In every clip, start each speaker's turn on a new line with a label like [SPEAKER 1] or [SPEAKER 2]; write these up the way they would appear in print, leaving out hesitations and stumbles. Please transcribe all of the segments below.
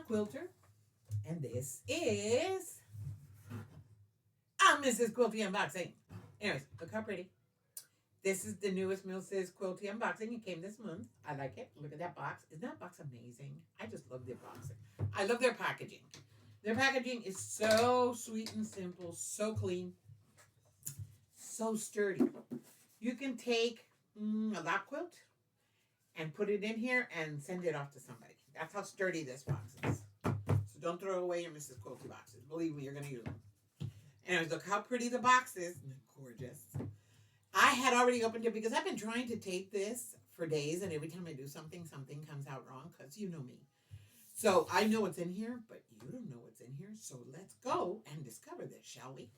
[SPEAKER 1] Quilter, and this is Mrs. Quilty Unboxing. Anyways, look how pretty. This is the newest Mrs. Quilty Unboxing. It came this month. I like it. Look at that box. Isn't that box amazing? I just love their boxing. I love their packaging. Their packaging is so sweet and simple, so clean, so sturdy. You can take a lap quilt and put it in here and send it off to somebody. That's how sturdy this box is. So don't throw away your Mrs. Quilty boxes. Believe me, you're going to use them. Anyways, look how pretty the box is. Gorgeous. I had already opened it because I've been trying to tape this for days, and every time I do something, something comes out wrong because you know me. So I know what's in here, but you don't know what's in here. So let's go and discover this, shall we?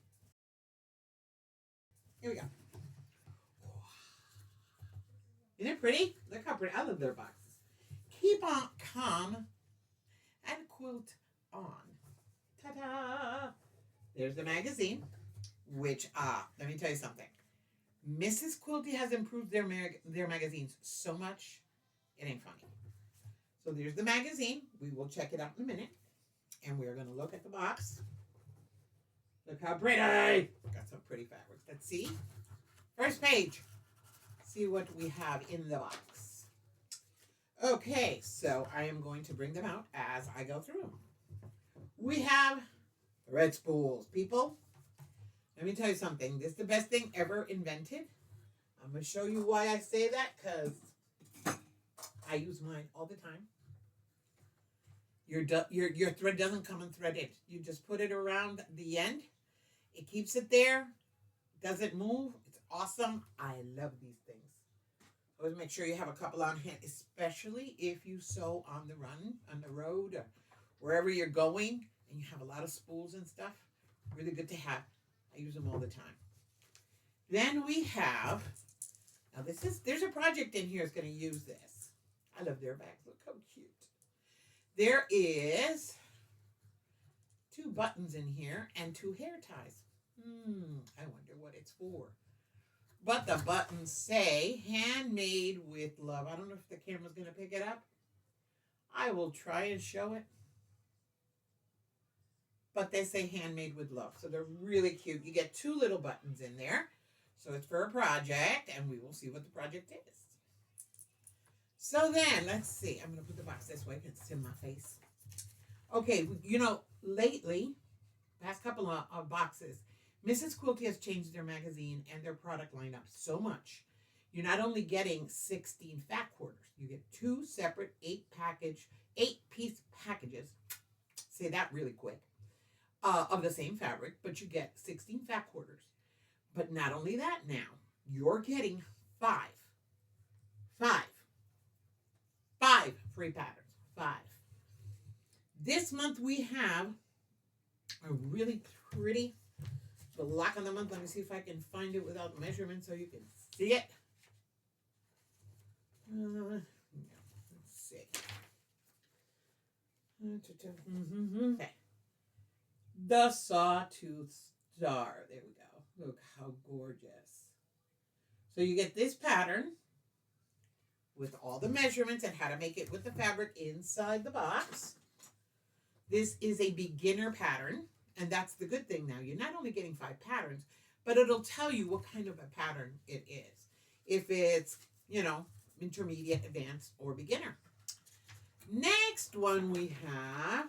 [SPEAKER 1] Here we go. Isn't it pretty? Look how pretty. I love their boxes. Keep on calm and quilt on. Ta-da! There's the magazine, which, let me tell you something. Mrs. Quilty has improved their magazines so much, it ain't funny. So there's the magazine. We will check it out in a minute. And we're going to look at the box. Look how pretty. Got some pretty fabrics. Let's see. First page. See what we have in the box. Okay, so I am going to bring them out as I go through them. We have thread spools. People, let me tell you something. This is the best thing ever invented. I'm going to show you why I say that, because I use mine all the time. Your thread doesn't come unthreaded. You just put it around the end. It keeps it there. Doesn't move. It's awesome. I love these things. Always make sure you have a couple on hand, especially if you sew on the run, on the road, or wherever you're going, and you have a lot of spools and stuff. Really good to have. I use them all the time. Then we have, now there's a project in here that's going to use this. I love their bags. Look how cute. There is 2 buttons in here and 2 hair ties. I wonder what it's for. But the buttons say, handmade with love. I don't know if the camera's going to pick it up. I will try and show it. But they say handmade with love. So they're really cute. You get 2 little buttons in there. So it's for a project, and we will see what the project is. So then, let's see. I'm going to put the box this way because it's in my face. Okay, you know, lately, past couple of boxes, Mrs. Quilty has changed their magazine and their product lineup so much. You're not only getting 16 fat quarters, you get 2 separate 8-piece packages. Say that really quick. Of the same fabric, but you get 16 fat quarters. But not only that now, you're getting 5 free patterns. 5. This month we have a really pretty block of the month. Let me see if I can find it without measurement so you can see it. Let's see. Okay. The Sawtooth Star. There we go. Look how gorgeous. So you get this pattern with all the measurements and how to make it with the fabric inside the box. This is a beginner pattern, and that's the good thing now. You're not only getting 5 patterns, but it'll tell you what kind of a pattern it is. If it's, you know, intermediate, advanced, or beginner. Next one we have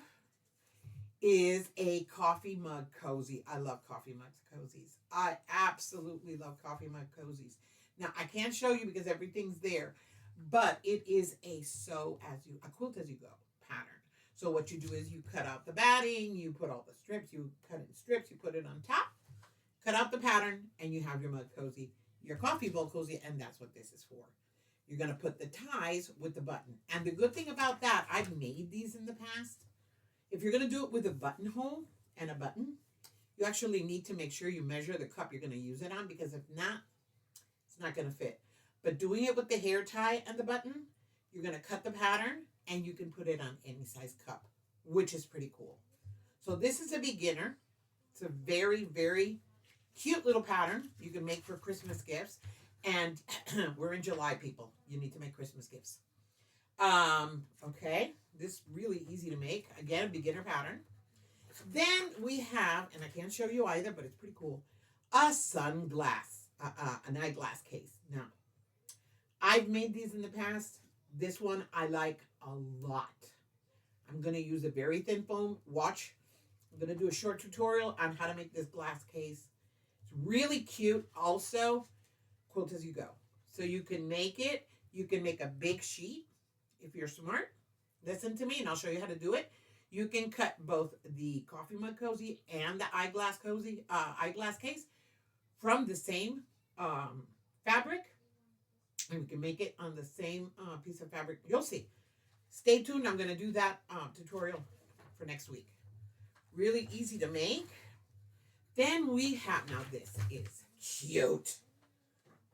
[SPEAKER 1] is a coffee mug cozy. I love coffee mug cozies. I absolutely love coffee mug cozies. Now, I can't show you because everything's there, but it is a quilt as you go pattern. So what you do is you cut out the batting, you put all the strips, you cut in strips, you put it on top, cut out the pattern, and you have your mug cozy, your coffee bowl cozy, and that's what this is for. You're going to put the ties with the button. And the good thing about that, I've made these in the past. If you're going to do it with a buttonhole and a button, you actually need to make sure you measure the cup you're going to use it on, because if not, it's not going to fit. But doing it with the hair tie and the button, you're going to cut the pattern and you can put it on any size cup, which is pretty cool. So this is a beginner. It's a very, very cute little pattern you can make for Christmas gifts. And we're in July, people. You need to make Christmas gifts. Okay, this really easy to make. Again, a beginner pattern. Then we have, and I can't show you either, but it's pretty cool, a sunglass, an eyeglass case. Now, I've made these in the past. This one I like a lot. I'm going to use a very thin foam. Watch. I'm going to do a short tutorial on how to make this glass case. It's really cute. Also, quilt as you go. So you can make it. You can make a big sheet if you're smart. Listen to me and I'll show you how to do it. You can cut both the coffee mug cozy and the eyeglass case from the same fabric. And we can make it on the same piece of fabric. You'll see. Stay tuned. I'm going to do that tutorial for next week. Really easy to make. Then we have, now this is cute.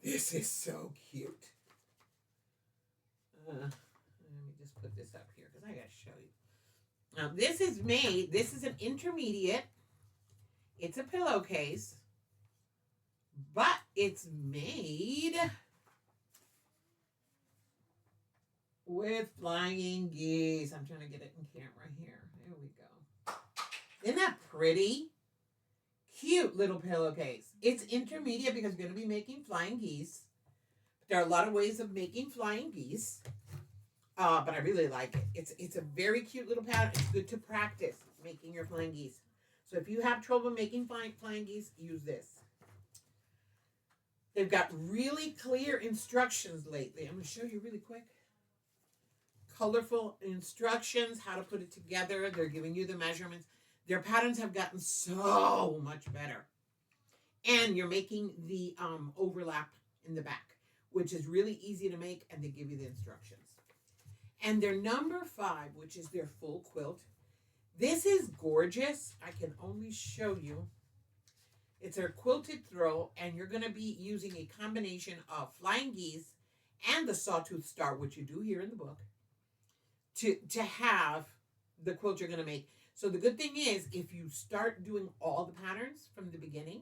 [SPEAKER 1] This is so cute. Let me just put this up here because I got to show you. Now this is an intermediate. It's a pillowcase, but it's made with flying geese. I'm trying to get it in camera here. There we go. Isn't that pretty? Cute little pillowcase. It's intermediate because you're going to be making flying geese. There are a lot of ways of making flying geese. But I really like it. It's a very cute little pattern. It's good to practice making your flying geese. So if you have trouble making flying geese, use this. They've got really clear instructions lately. I'm going to show you really quick. Colorful instructions, how to put it together. They're giving you the measurements. Their patterns have gotten so much better. And you're making the overlap in the back, which is really easy to make, and they give you the instructions. And their number 5, which is their full quilt. This is gorgeous. I can only show you. It's their quilted throw, and you're going to be using a combination of flying geese and the sawtooth star, which you do here in the book, to have the quilt you're going to make. So the good thing is, if you start doing all the patterns from the beginning,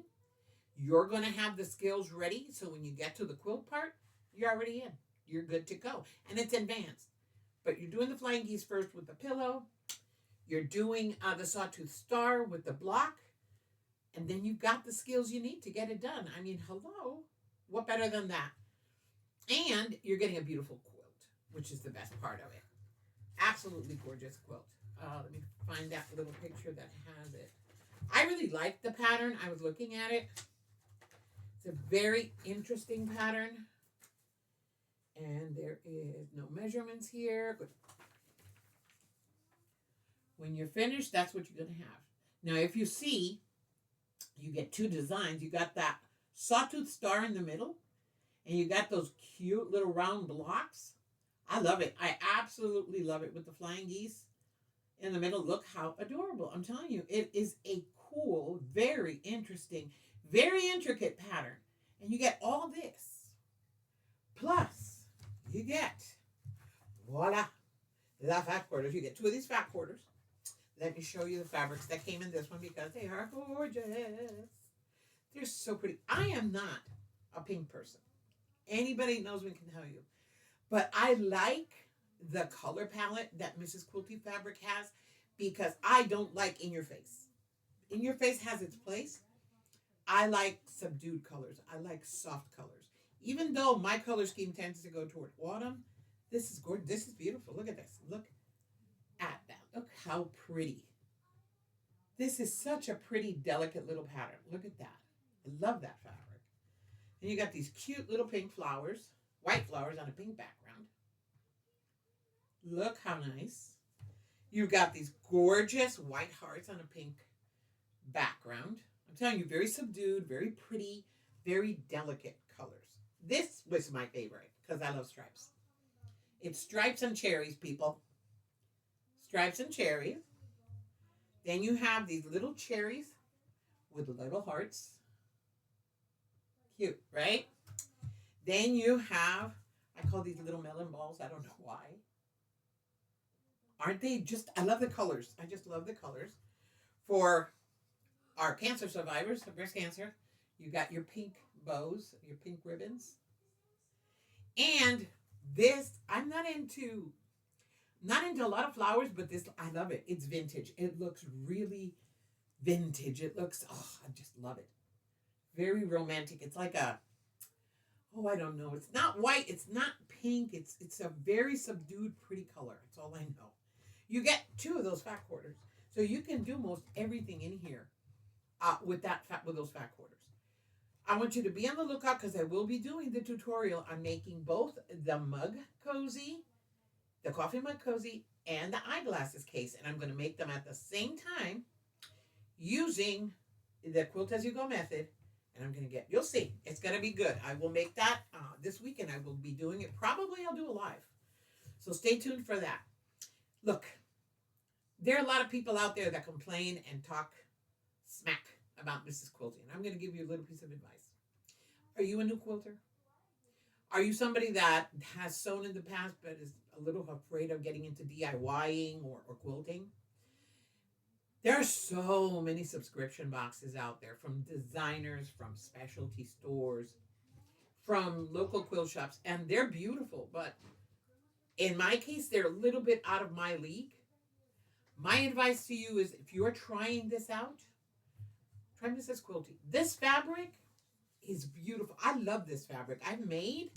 [SPEAKER 1] you're going to have the skills ready. So when you get to the quilt part, you're already in. You're good to go. And it's advanced. But you're doing the flying geese first with the pillow. You're doing the sawtooth star with the block. And then you've got the skills you need to get it done. I mean, hello. What better than that? And you're getting a beautiful quilt, which is the best part of it. Absolutely gorgeous quilt. Let me find that little picture that has it. I really like the pattern. I was looking at it. It's a very interesting pattern. And there is no measurements here. Good. When you're finished, that's what you're going to have. Now, if you see, you get 2 designs. You got that sawtooth star in the middle, and you got those cute little round blocks. I love it. I absolutely love it with the flying geese in the middle. Look how adorable. I'm telling you, it is a cool, very interesting, very intricate pattern. And you get all this. Plus, you get, voila, the fat quarters. You get 2 of these fat quarters. Let me show you the fabrics that came in this one because they are gorgeous. They're so pretty. I am not a pink person. Anybody knows me can tell you. But I like the color palette that Mrs. Quilty Fabric has because I don't like in your face. In your face has its place. I like subdued colors. I like soft colors. Even though my color scheme tends to go toward autumn, this is gorgeous. This is beautiful. Look at this. Look at that. Look how pretty. This is such a pretty, delicate little pattern. Look at that. I love that fabric. And you got these cute little pink flowers, white flowers on a pink background. Look how nice. You've got these gorgeous white hearts on a pink background. I'm telling you, very subdued, very pretty, very delicate colors. This was my favorite because I love stripes. It's stripes and cherries, people. Stripes and cherries. Then you have these little cherries with little hearts. Cute, right? Then you have, I call these little melon balls. I don't know why. Aren't they just, I love the colors. I just love the colors. For our cancer survivors of breast cancer, you got your pink bows, your pink ribbons. And this, I'm not into Not into a lot of flowers, but this, I love it. It's vintage. It looks really vintage. It looks, oh, I just love it. Very romantic. It's like a, oh, I don't know. It's not white. It's not pink. It's a very subdued, pretty color. That's all I know. You get 2 of those fat quarters, so you can do most everything in here with those fat quarters. I want you to be on the lookout because I will be doing the tutorial on making both the mug cozy, the coffee mug cozy, and the eyeglasses case, and I'm going to make them at the same time using the quilt as you go method. And I'm going to you'll see, it's going to be good. I will make that this weekend. I will be doing it. Probably I'll do a live. So stay tuned for that. Look, there are a lot of people out there that complain and talk smack about Mrs. Quilty. And I'm going to give you a little piece of advice. Are you a new quilter? Are you somebody that has sewn in the past but is a little afraid of getting into DIYing or quilting? There are so many subscription boxes out there from designers, from specialty stores, from local quilt shops, and they're beautiful. But in my case, they're a little bit out of my league. My advice to you is if you're trying this out, try Mrs. Quilty. This fabric is beautiful. I love this fabric. I've made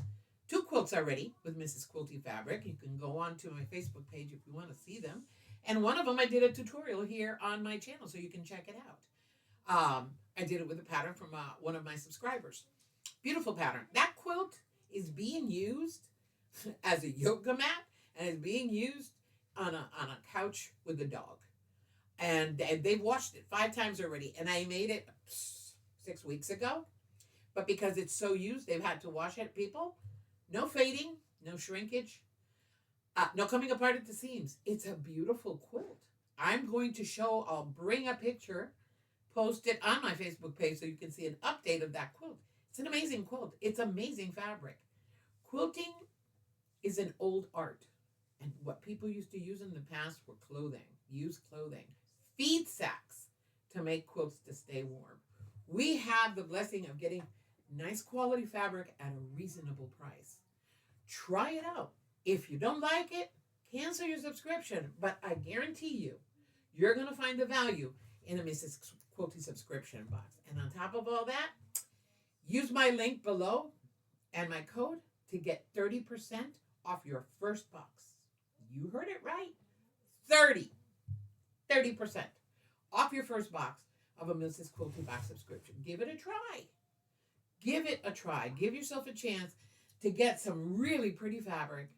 [SPEAKER 1] 2 quilts already with Mrs. Quilty fabric. You can go on to my Facebook page if you want to see them. And one of them I did a tutorial here on my channel, so you can check it out. I did it with a pattern from one of my subscribers. Beautiful pattern. That quilt is being used as a yoga mat and is being used on a couch with a dog. And they've washed it 5 times already. And I made it 6 weeks ago. But because it's so used, they've had to wash it. People, no fading, no shrinkage. No coming apart at the seams. It's a beautiful quilt. I'm going to I'll bring a picture, post it on my Facebook page so you can see an update of that quilt. It's an amazing quilt. It's amazing fabric. Quilting is an old art. And what people used to use in the past were used clothing, feed sacks to make quilts to stay warm. We have the blessing of getting nice quality fabric at a reasonable price. Try it out. If you don't like it, cancel your subscription. But I guarantee you're going to find the value in a Mrs. Quilty subscription box. And on top of all that, use my link below and my code to get 30% off your first box. You heard it right. 30% off your first box of a Mrs. Quilty box subscription. Give it a try. Give it a try. Give yourself a chance to get some really pretty fabric,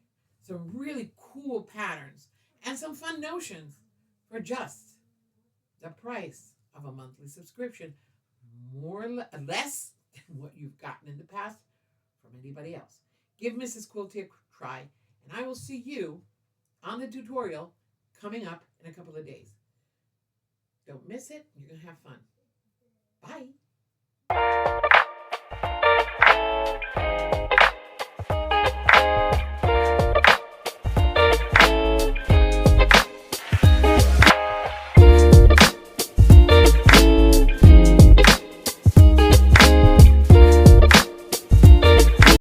[SPEAKER 1] some really cool patterns, and some fun notions for just the price of a monthly subscription. Less than what you've gotten in the past from anybody else. Give Mrs. Quilty a try, and I will see you on the tutorial coming up in a couple of days. Don't miss it. You're going to have fun. Bye.